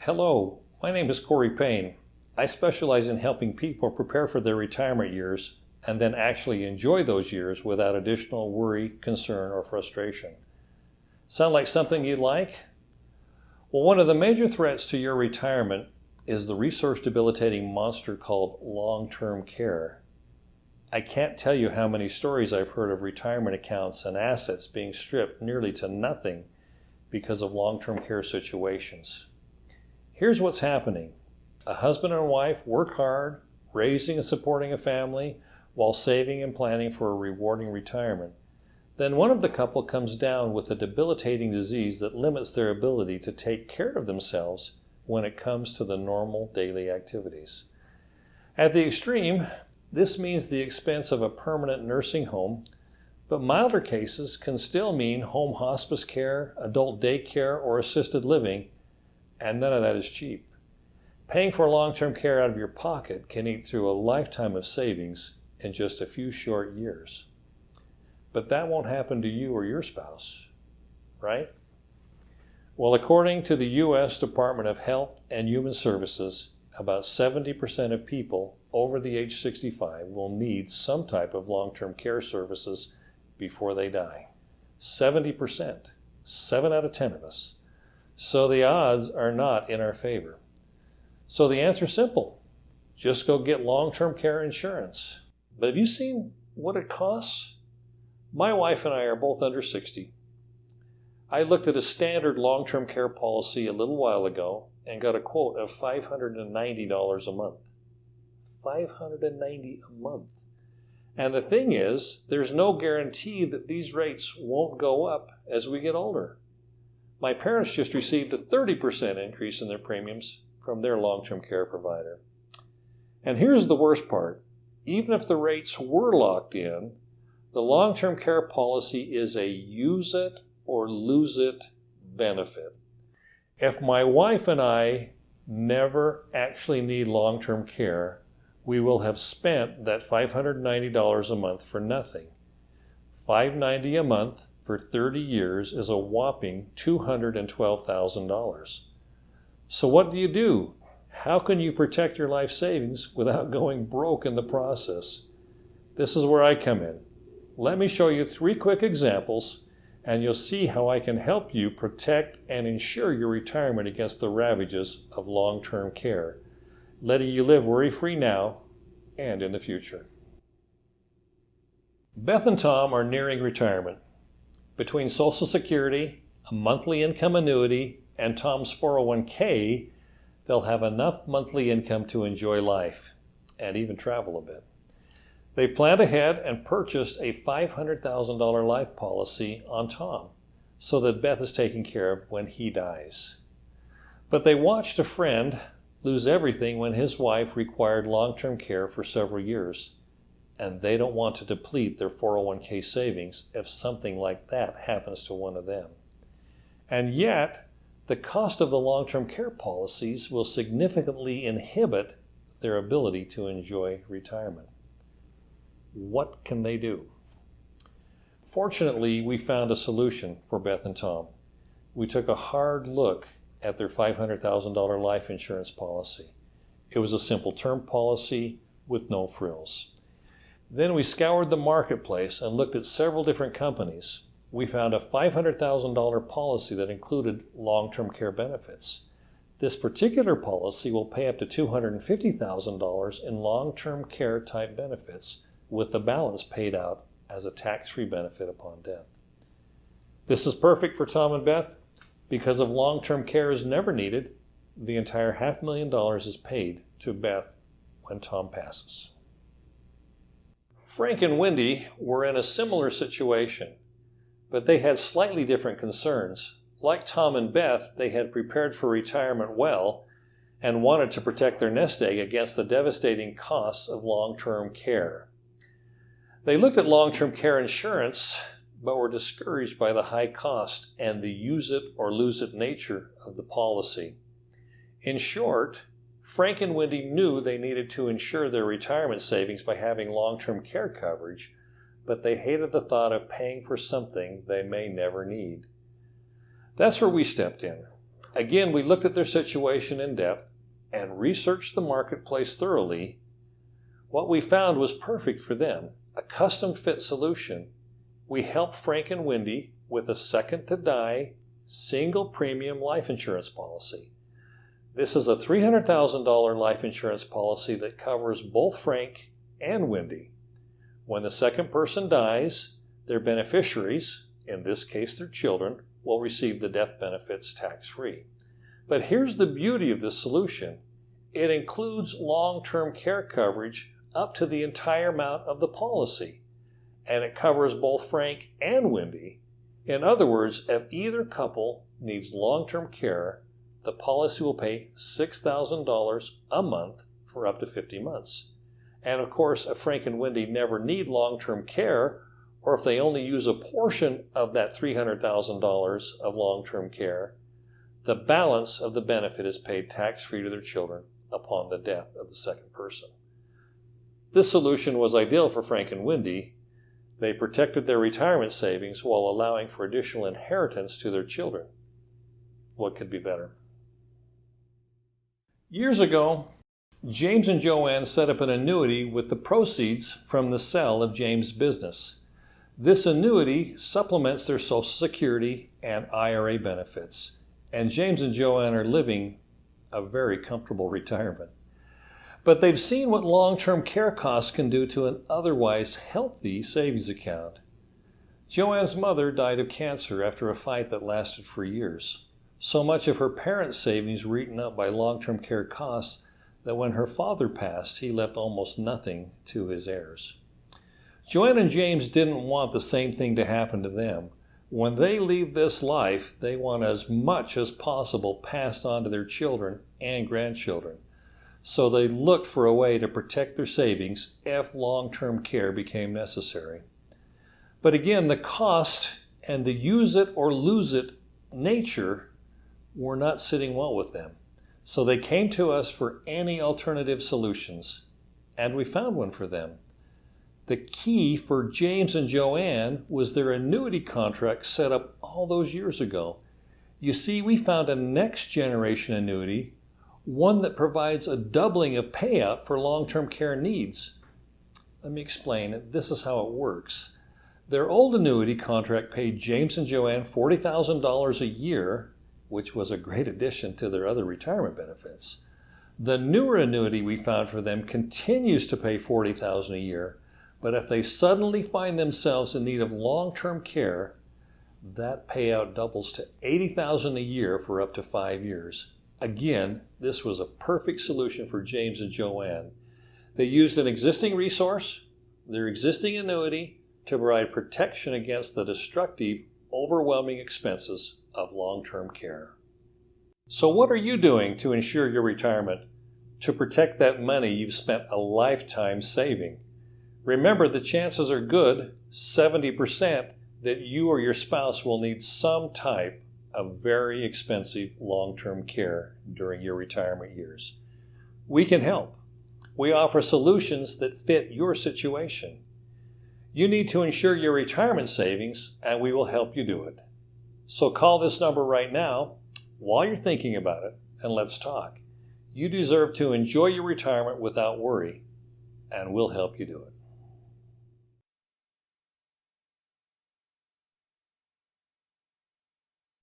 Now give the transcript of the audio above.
Hello, my name is Cory Payne. I specialize in helping people prepare for their retirement years and then actually enjoy those years without additional worry, concern, or frustration. Sound like something you'd like? Well, one of the major threats to your retirement is the resource-debilitating monster called long-term care. I can't tell you how many stories I've heard of retirement accounts and assets being stripped nearly to nothing because of long-term care situations. Here's what's happening. A husband and wife work hard, raising and supporting a family while saving and planning for a rewarding retirement. Then one of the couple comes down with a debilitating disease that limits their ability to take care of themselves when it comes to the normal daily activities. At the extreme, this means the expense of a permanent nursing home, but milder cases can still mean home hospice care, adult daycare, or assisted living, and none of that is cheap. Paying for long-term care out of your pocket can eat through a lifetime of savings in just a few short years. But that won't happen to you or your spouse, right? Well, according to the U.S. Department of Health and Human Services, about 70% of people over the age 65 will need some type of long-term care services before they die. 70%, 7 out of 10 of us. So the odds are not in our favor. So the answer is simple. Just go get long-term care insurance. But have you seen what it costs? My wife and I are both under 60. I looked at a standard long-term care policy a little while ago and got a quote of $590 a month. $590 a month. And the thing is, there's no guarantee that these rates won't go up as we get older. My parents just received a 30% increase in their premiums from their long-term care provider. And here's the worst part. Even if the rates were locked in, the long-term care policy is a use it or lose it benefit. If my wife and I never actually need long-term care, we will have spent that $590 a month for nothing. $590 a month for 30 years is a whopping $212,000. So what do? How can you protect your life savings without going broke in the process? This is where I come in. Let me show you 3 quick examples, and you'll see how I can help you protect and insure your retirement against the ravages of long-term care, letting you live worry-free now and in the future. Beth and Tom are nearing retirement. Between Social Security, a monthly income annuity, and Tom's 401k, they'll have enough monthly income to enjoy life and even travel a bit. They've planned ahead and purchased a $500,000 life policy on Tom so that Beth is taken care of when he dies. But they watched a friend lose everything when his wife required long-term care for several years, and they don't want to deplete their 401k savings if something like that happens to one of them. And yet, the cost of the long-term care policies will significantly inhibit their ability to enjoy retirement. What can they do? Fortunately, we found a solution for Beth and Tom. We took a hard look at their $500,000 life insurance policy. It was a simple term policy with no frills. Then we scoured the marketplace and looked at several different companies. We found a $500,000 policy that included long-term care benefits. This particular policy will pay up to $250,000 in long-term care type benefits, with the balance paid out as a tax-free benefit upon death. This is perfect for Tom and Beth because if long-term care is never needed, the entire $500,000 is paid to Beth when Tom passes. Frank and Wendy were in a similar situation, but they had slightly different concerns. Like Tom and Beth, they had prepared for retirement well and wanted to protect their nest egg against the devastating costs of long-term care. They looked at long-term care insurance, but were discouraged by the high cost and the use it or lose it nature of the policy. In short, Frank and Wendy knew they needed to insure their retirement savings by having long-term care coverage, but they hated the thought of paying for something they may never need. That's where we stepped in. Again, we looked at their situation in depth and researched the marketplace thoroughly. What we found was perfect for them, a custom-fit solution. We helped Frank and Wendy with a second-to-die, single-premium life insurance policy. This is a $300,000 life insurance policy that covers both Frank and Wendy. When the second person dies, their beneficiaries, in this case their children, will receive the death benefits tax-free. But here's the beauty of this solution. It includes long-term care coverage up to the entire amount of the policy, and it covers both Frank and Wendy. In other words, if either couple needs long-term care, the policy will pay $6,000 a month for up to 50 months. And of course, if Frank and Wendy never need long-term care, or if they only use a portion of that $300,000 of long-term care, the balance of the benefit is paid tax-free to their children upon the death of the second person. This solution was ideal for Frank and Wendy. They protected their retirement savings while allowing for additional inheritance to their children. What could be better? Years ago, James and Joanne set up an annuity with the proceeds from the sale of James' business. This annuity supplements their Social Security and IRA benefits, and James and Joanne are living a very comfortable retirement. But they've seen what long-term care costs can do to an otherwise healthy savings account. Joanne's mother died of cancer after a fight that lasted for years. So much of her parents' savings were eaten up by long-term care costs that when her father passed, he left almost nothing to his heirs. Joanne and James didn't want the same thing to happen to them. When they leave this life, they want as much as possible passed on to their children and grandchildren. So they looked for a way to protect their savings if long-term care became necessary. But again, the cost and the use it or lose it nature were not sitting well with them. So they came to us for any alternative solutions, and we found one for them. The key for James and Joanne was their annuity contract set up all those years ago. You see, we found a next generation annuity, one that provides a doubling of payout for long-term care needs. Let me explain. This is how it works. Their old annuity contract paid James and Joanne $40,000 a year, which was a great addition to their other retirement benefits. The newer annuity we found for them continues to pay $40,000 a year, but if they suddenly find themselves in need of long-term care, that payout doubles to $80,000 a year for up to 5 years. Again, this was a perfect solution for James and Joanne. They used an existing resource, their existing annuity, to provide protection against the destructive, overwhelming expenses of long-term care. So what are you doing to ensure your retirement, to protect that money you've spent a lifetime saving? Remember, the chances are good, 70%, that you or your spouse will need some type of very expensive long-term care during your retirement years. We can help. We offer solutions that fit your situation. You need to ensure your retirement savings, and we will help you do it. So call this number right now while you're thinking about it, and let's talk. You deserve to enjoy your retirement without worry, and we'll help you do it.